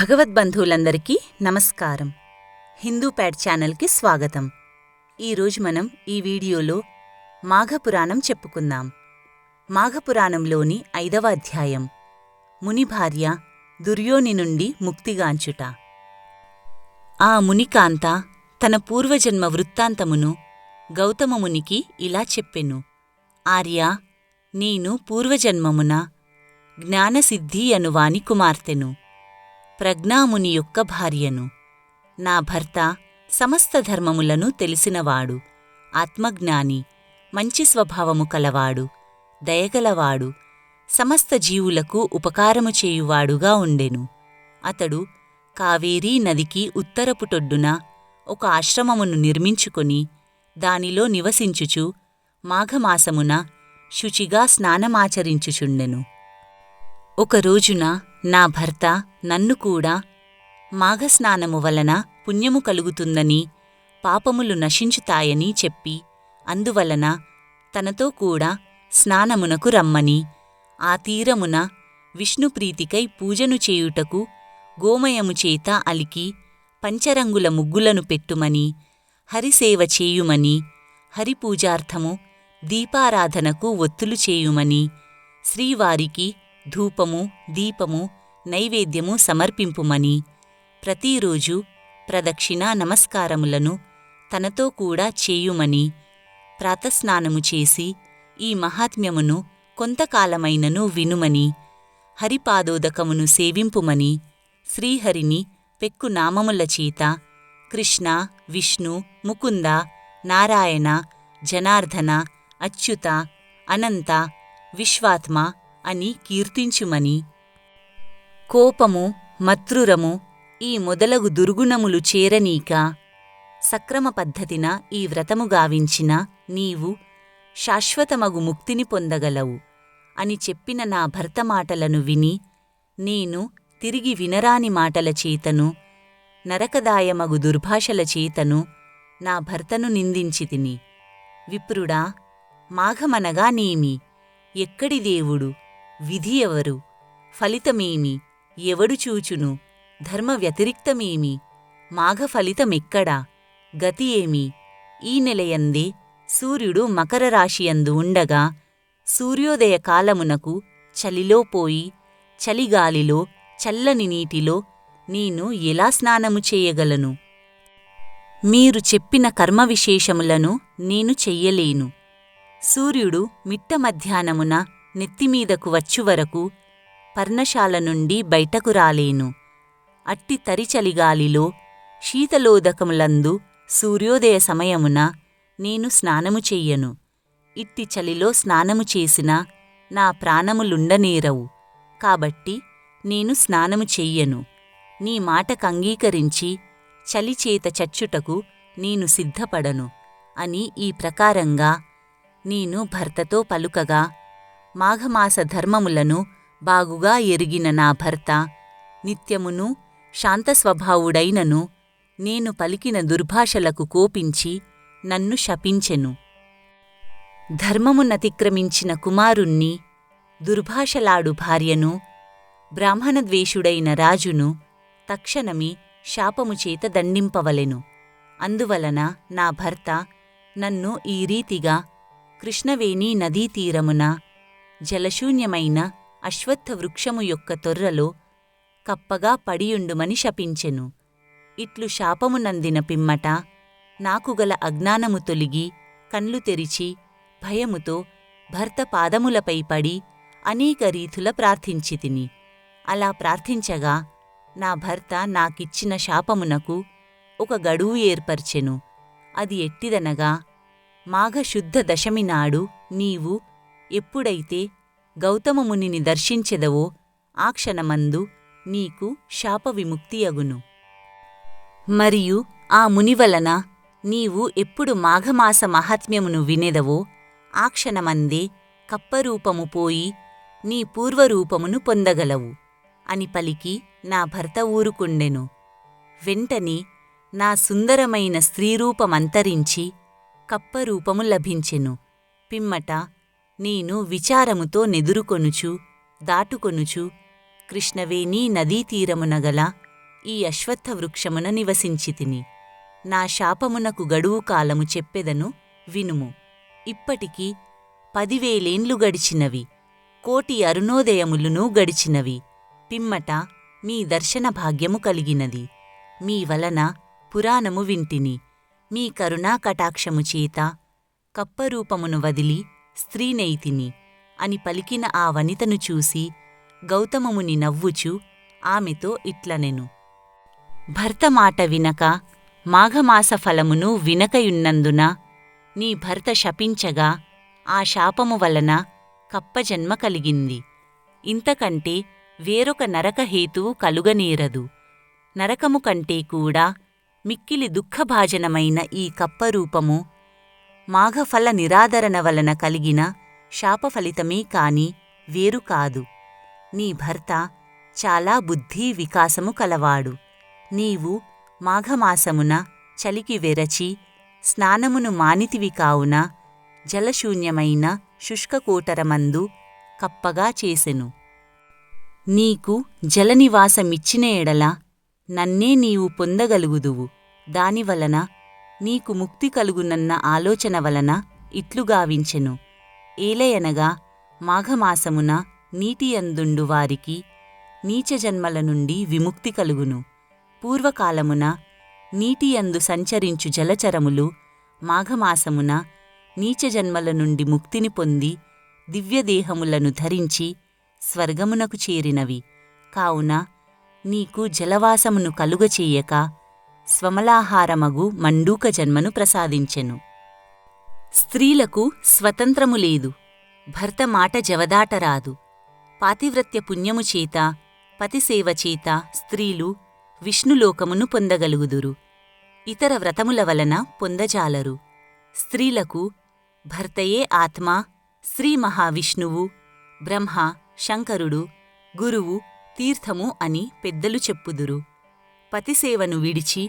భగవద్బంధువులందరికీ నమస్కారం. హిందూ ప్యాడ్ ఛానల్కి స్వాగతం. ఈరోజు మనం ఈ వీడియోలో మాఘపురాణం చెప్పుకుందాం. మాఘపురాణంలోని 5వ అధ్యాయం ముని భార్య దుర్యోని నుండి ముక్తిగాంచుట. ఆ మునికాంత తన పూర్వజన్మ వృత్తాంతమును గౌతమమునికి ఇలా చెప్పెను. ఆర్యా, నేను పూర్వజన్మమున జ్ఞానసిద్ధి అనువాని కుమార్తెను, ప్రజ్ఞాముని యొక్క భార్యను. నా భర్త సమస్త ధర్మములను తెలిసినవాడు, ఆత్మజ్ఞాని, మంచి స్వభావము కలవాడు, దయగలవాడు, సమస్త జీవులకు ఉపకారము చేయువాడుగా ఉండెను. అతడు కావేరీ నదికి ఉత్తరపుటొడ్డున ఒక ఆశ్రమమును నిర్మించుకొని దానిలో నివసించుచు మాఘమాసమున శుచిగా స్నానమాచరించుచుండెను. ఒక రోజున నా భర్త నన్ను కూడా మాఘస్నానము వలన పుణ్యము కలుగుతుందని, పాపములు నశించుతాయని చెప్పి అందువలన తనతో కూడా స్నానమునకు రమ్మని, ఆ తీరమున విష్ణుప్రీతికై పూజను చేయుటకు గోమయము చేత అలికి పంచరంగుల ముగ్గులను పెట్టుమని, హరిసేవ చేయుమని, హరిపూజార్థము దీపారాధనకు ఒత్తులు చేయుమని, శ్రీవారికి ధూపము, దీపము, నైవేద్యము సమర్పింపుమని, ప్రతిరోజు ప్రదక్షిణా నమస్కారములను తనతో కూడా చేయుమని, ప్రాతస్నానము చేసి ఈ మహాత్మ్యమును కొంతకాలమైనను వినుమని, హరిపాదోదకమును సేవింపుమని, శ్రీహరిని పెక్కు నామముల చేత కృష్ణ, విష్ణు, ముకుంద, నారాయణ, జనార్దన, అచ్యుత, అనంత, విశ్వాత్మ అని కీర్తించుమని, కోపము, మత్రురము ఈ మొదలగు దుర్గుణములు చేరనీక సక్రమ పద్ధతిన ఈ వ్రతము గావించిన నీవు శాశ్వతమగు ముక్తిని పొందగలవు అని చెప్పిన నా భర్త మాటలను విని, నేను తిరిగి వినరాని మాటల చేతను నరకదాయమగు దుర్భాషల చేతను నా భర్తను నిందించితిని. విప్రుడా, మాఘమనగా నేమి? ఎక్కడి దేవుడు? విధి ఎవరు? ఫలితమేమి? ఎవడు చూచును? ధర్మ వ్యతిరిక్తమేమి? మాఘ ఫలితమెక్కడా? గతి ఏమి? ఈ నెలయందే సూర్యుడు మకర రాశియందు ఉండగా సూర్యోదయ కాలమునకు చలిలో పోయి చలిగాలిలో చల్లని నీటిలో నేను ఎలా స్నానము చేయగలను? మీరు చెప్పిన కర్మ విశేషములను నేను చెయ్యలేను. సూర్యుడు మిట్ట మధ్యాహ్నమున నెత్తిమీదకు వచ్చువరకు పర్ణశాల నుండి బయటకు రాలేను. అట్టి తరిచలిగాలిలో శీతలోదకములందు సూర్యోదయ సమయమున నేను స్నానము చెయ్యను. ఇట్టి చలిలో స్నానము చేసినా నా ప్రాణములుండనేరవు. కాబట్టి నేను స్నానము చెయ్యను. నీ మాటకంగీకరించి చలిచేత చచ్చుటకు నేను సిద్ధపడను అని ఈ ప్రకారంగా నేను భర్తతో పలుకగా, మాఘమాస ధర్మములను బాగుగా ఎరిగిన నా భర్త నిత్యమును శాంతస్వభావుడైనను నేను పలికిన దుర్భాషలకు కోపించి నన్ను శపించెను. ధర్మమునతిక్రమించిన కుమారుణ్ణి, దుర్భాషలాడు భార్యను, బ్రాహ్మణద్వేషుడైన రాజును తక్షణమే శాపముచేత దండింపవలెను. అందువలన నా భర్త నన్ను ఈ రీతిగా కృష్ణవేణీ నదీతీరమున జలశూన్యమైన అశ్వత్థ వృక్షము యొక్క తొర్రలో కప్పగా పడియుండుమని శపించెను. ఇట్లు శాపమునందిన పిమ్మట నాకుగల అజ్ఞానము తొలిగి కండ్లు తెరిచి భయముతో భర్త పాదములపై పడి అనేక రీతుల ప్రార్థించితిని. అలా ప్రార్థించగా నా భర్త నాకిచ్చిన శాపమునకు ఒక గడువు ఏర్పర్చెను. అది ఎట్టిదనగా, మాఘశుద్ధ దశమి నాడు నీవు ఎప్పుడైతే గౌతమమునిని దర్శించెదవో ఆ క్షణమందు నీకు శాప విముక్తియగును. మరియు ఆ మునివలన నీవు ఎప్పుడు మాఘమాస మహాత్మ్యమును వినెదవో ఆ క్షణమందే కప్పరూపము పోయి నీ పూర్వరూపమును పొందగలవు అని పలికి నా భర్త ఊరుకుండెను. వెంటనే నా సుందరమైన స్త్రీరూపమంతరించి కప్పరూపము లభించెను. పిమ్మట నేను విచారముతో నెదురుకొనుచు దాటుకొనుచు కృష్ణవేణీ నదీతీరమున గల ఈ అశ్వత్థ వృక్షమున నివసించితిని. నా శాపమునకు గడువు కాలము చెప్పెదను వినుము. ఇప్పటికి 10,000 గడిచినవి, 1,000,000 అరుణోదయములునూ గడిచినవి. పిమ్మట మీ దర్శన భాగ్యము కలిగినది. మీ వలన పురాణము వింటిని. మీ కరుణా కటాక్షము చేత కప్పరూపమును వదిలి స్త్రీనైతిని అని పలికిన ఆ వనితను చూసి గౌతమముని నవ్వుచు ఆమెతో ఇట్లనెను. భర్త మాట వినక మాఘమాస ఫలమును వినకయున్నందున నీ భర్త శపించగా ఆ శాపము వలన కప్పజన్మ కలిగింది. ఇంతకంటే వేరొక నరకహేతువు కలుగనేరదు. నరకము కంటే కూడా మిక్కిలి దుఃఖభాజనమైన ఈ కప్పరూపము మాఘఫల నిరాదరణ వలన కలిగిన శాపఫలితమే కాని వేరు కాదు. నీ భర్త చాలా బుద్ధి వికాసము కలవాడు. నీవు మాఘమాసమున చలికి వెరచి స్నానమును మానితివి కావున జలశూన్యమైన శుష్కకోటరమందు కప్పగా చేసెను. నీకు జలనివాసమిచ్చిన ఎడల నన్నే నీవు పొందగలుగుదువు. దానివలన నీకు ముక్తి కలుగునన్న ఆలోచన వలన ఇట్లు గావించెను. ఏలయనగా మాఘమాసమున నీటియందుండు వారికి నీచజన్మల నుండి విముక్తి కలుగును. పూర్వకాలమున నీటియందు సంచరించు జలచరములు మాఘమాసమున నీచజన్మల నుండి ముక్తిని పొంది దివ్యదేహములను ధరించి స్వర్గమునకు చేరినవి. కావున నీకు జలవాసమును కలుగచేయక స్వమలాహారమగు మండూక జన్మను ప్రసాదించెను. స్త్రీలకు స్వతంత్రము లేదు. భర్త మాట జవదాటరాదు. పాతివ్రత్య పుణ్యము చేత పతిసేవ చేత స్త్రీలు విష్ణులోకమును పొందగలుగుదురు. ఇతర వ్రతముల వలన పొందజాలరు. స్త్రీలకు భర్తయే ఆత్మ, శ్రీ మహావిష్ణువు, బ్రహ్మ, శంకరుడు, గురువు, తీర్థము అని పెద్దలు చెప్పుదురు. పతిసేవను విడిచి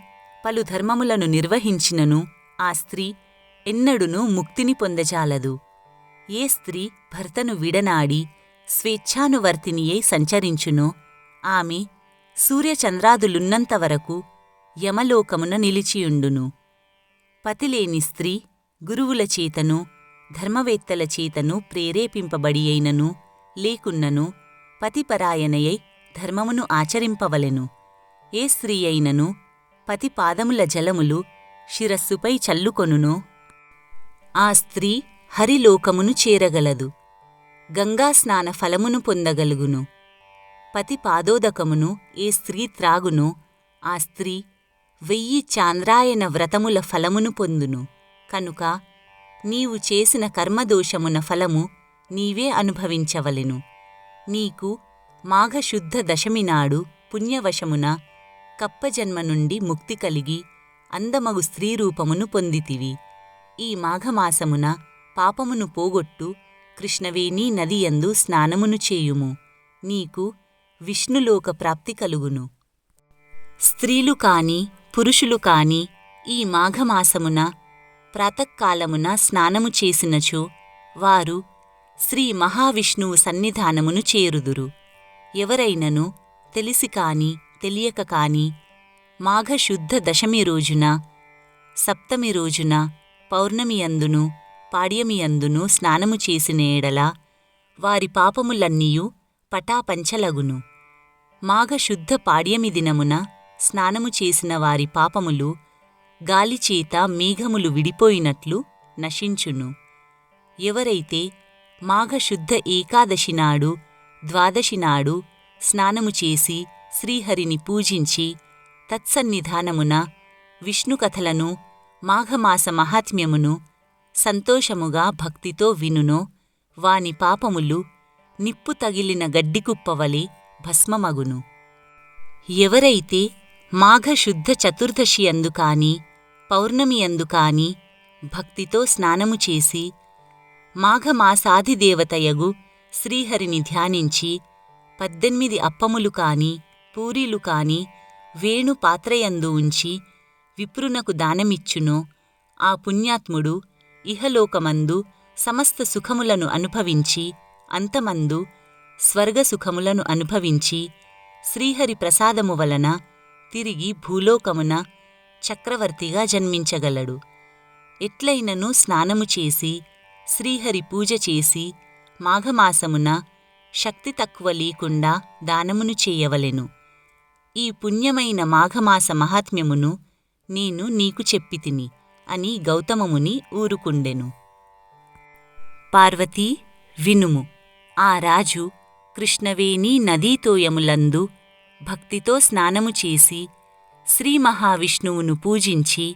పలు ధర్మములను నిర్వహించినను ఆ స్త్రీ ఎన్నడునూ ముక్తిని పొందజాలదు. ఏ స్త్రీ భర్తను విడనాడి స్వేచ్ఛానువర్తినియై సంచరించునో ఆమె సూర్యచంద్రాదులున్నంతవరకు యమలోకమున నిలిచియుండును. పతిలేని స్త్రీ గురువుల చేతను ధర్మవేత్తల చేతను ప్రేరేపింపబడియైనను లేకున్నను పతిపరాయణయై ధర్మమును ఆచరింపవలెను. ఏ స్త్రీ అయినను పతి పాదముల జలములు శిరస్సుపై చల్లుకొనునో ఆ స్త్రీ హరిలోకమును చేరగలదు. గంగాస్నాన ఫలమును పొందగలుగును. పతి పాదోదకమును ఏ స్త్రీ త్రాగునో ఆ స్త్రీ 1000 చాంద్రాయన వ్రతముల ఫలమును పొందును. కనుక నీవు చేసిన కర్మదోషమున ఫలము నీవే అనుభవించవలెను. నీకు మాఘశుద్ధ దశమినాడు పుణ్యవశమున కప్పజన్మ నుండి ముక్తి కలిగి అందమగు స్త్రీరూపమును పొందితివి. ఈ మాఘమాసమున పాపమును పోగొట్టు కృష్ణవేణీ నదియందు స్నానమును చేయుము. నీకు విష్ణులోక ప్రాప్తి కలుగును. స్త్రీలు కాని పురుషులు కాని ఈ మాఘమాసమున ప్రాతకాలమున స్నానము చేసినచో వారు శ్రీ మహావిష్ణువు సన్నిధానమును చేరుదురు. ఎవరైనను తెలిసి కాని తెలియక కాని మాఘశుద్ధ దశమి రోజున, సప్తమి రోజున, పౌర్ణమియందును పాడ్యమియందును స్నానము చేసిన ఎడల వారి పాపములన్నీయు పటాపంచలగును. మాఘశుద్ధ పాడ్యమి దినమున స్నానము చేసిన వారి పాపములు గాలిచేత మేఘములు విడిపోయినట్లు నశించును. ఎవరైతే మాఘశుద్ధ ఏకాదశి నాడు, ద్వాదశి నాడు స్నానము చేసి శ్రీహరిని పూజించి తత్సన్నిధానమున విష్ణుకథలను, మాఘమాస మహాత్మ్యమును సంతోషముగా భక్తితో వినునో వాని పాపములు నిప్పు తగిలిన గడ్డికుప్పవలె భస్మమగును. ఎవరైతే మాఘశుద్ధ చతుర్దశియందు కాని పౌర్ణమియందు కాని భక్తితో స్నానము చేసి మాఘమాసాధిదేవతయగు శ్రీహరిని ధ్యానించి 18 అప్పములు కాని పూరీలు కాని వేణు పాత్రయందు ఉంచి విప్రునకు దానమిచ్చునో ఆ పుణ్యాత్ముడు ఇహలోకమందు సమస్త సుఖములను అనుభవించి అంతమందు స్వర్గసుఖములను అనుభవించి శ్రీహరి ప్రసాదము వలన తిరిగి భూలోకమున చక్రవర్తిగా జన్మించగలడు. ఎట్లైనను స్నానము చేసి శ్రీహరి పూజ చేసి మాఘమాసమున శక్తి తక్కువ లేకుండా దానమును చేయవలెను. ఈ పుణ్యమైన మాఘమాస మహాత్మ్యమును నేను నీకు చెప్పితిని అని గౌతమముని ఊరుకుండెను. పార్వతీ వినుము. ఆ రాజు కృష్ణవేణీ నదీతోయములందు భక్తితో స్నానము చేసి శ్రీ మహావిష్ణువును పూజించి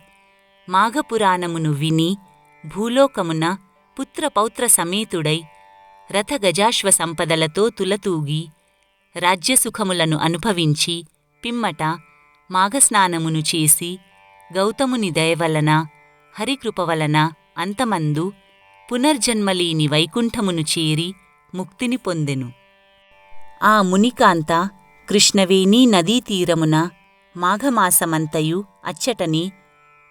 మాఘపురాణమును విని భూలోకమున పుత్రపౌత్ర సమేతుడై రథగజాశ్వ సంపదలతో తులతూగి రాజ్యసుఖములను అనుభవించి పిమ్మట మాఘస్నానమును చేసి గౌతముని దయవలన హరికృపవలన అంతమందు పునర్జన్మలేని వైకుంఠమును చేరి ముక్తిని పొందెను. ఆ మునికాంత కృష్ణవేణీ నదీతీరమున మాఘమాసమంతయు అచ్చటని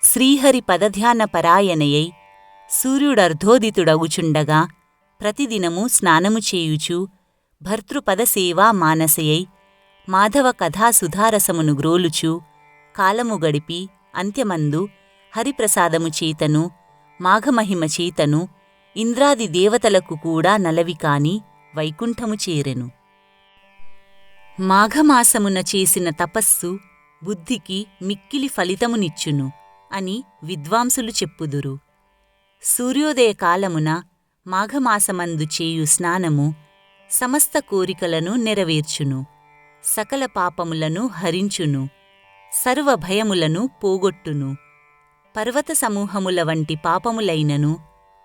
శ్రీహరి పదధ్యాన పరాయణయై సూర్యుడర్ధోదితుడగుచుండగా ప్రతిదినము స్నానము చేయుచు భర్తృపదసేవా మానసయై మాధవ కథాసుధారసమును గ్రోలుచు కాలము గడిపి అంత్యమందు హరిప్రసాదము చేతను మాఘమహిమ చేతను ఇంద్రాది దేవతలకు కూడా నలవికాని వైకుంఠము చేరెను. మాఘమాసమున చేసిన తపస్సు బుద్ధికి మిక్కిలి ఫలితమునిచ్చును అని విద్వాంసులు చెప్పుదురు. సూర్యోదయ కాలమున మాఘమాసమందు చేయు స్నానము సమస్త కోరికలను నెరవేర్చును, సకల పాపములను హరించును, సర్వభయములను పోగొట్టును. పర్వత సమూహముల వంటి పాపములైనను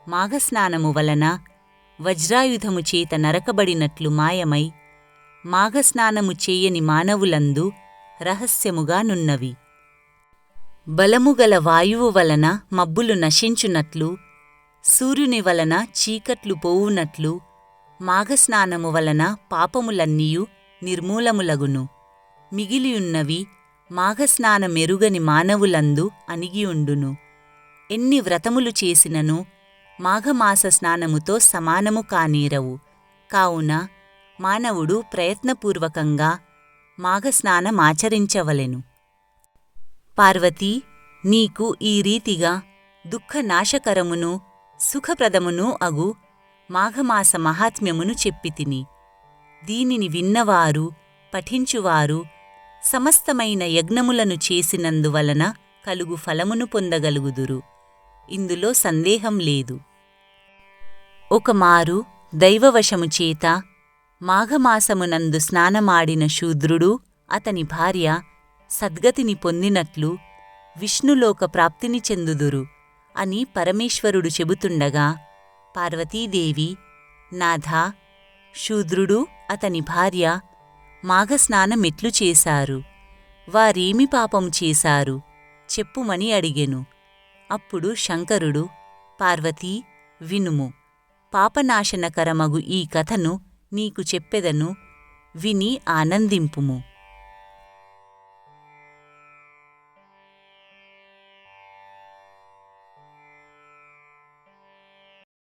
మాఘస్నానము వలన వజ్రాయుధము చేత నరకబడినట్లు మాయమై మాఘస్నానము చేయని మానవులందు రహస్యముగా నున్నవి. బలముగల వాయువు వలన మబ్బులు నశించునట్లు, సూర్యుని వలన చీకట్లు పోవునట్లు మాఘస్నానము వలన పాపములన్నీయు నిర్మూలములగును. మిగిలియున్నవి మాఘస్నానమెరుగని మానవులందు అణిగియుండును. ఎన్ని వ్రతములు చేసినను మాఘమాస స్నానముతో సమానము కానేరవు. కావున మానవుడు ప్రయత్నపూర్వకంగా మాఘస్నానమాచరించవలెను. పార్వతీ, నీకు ఈ రీతిగా దుఃఖనాశకరమును సుఖప్రదమును అగు మాఘమాస మహాత్మ్యమును చెప్పితిని. దీనిని విన్నవారు పఠించువారు సమస్తమైన యజ్ఞములను చేసినందువలన కలుగు ఫలమును పొందగలుగుదురు. ఇందులో సందేహం లేదు. ఒకమారు దైవవశము చేత మాఘమాసమునందు స్నానమాడిన శూద్రుడు అతని భార్య సద్గతిని పొందినట్లు విష్ణులోక ప్రాప్తిని చెందుదురు అని పరమేశ్వరుడు చెబుతుండగా పార్వతీదేవి, నాథా, శూద్రుడు అతని భార్య మాఘస్నానమెట్లు చేశారు? వారేమి పాపం చేశారు చెప్పుమని అడిగెను. అప్పుడు శంకరుడు, పార్వతీ వినుము. పాపనాశనకరమగు ఈ కథను నీకు చెప్పెదను, విని ఆనందింపుము.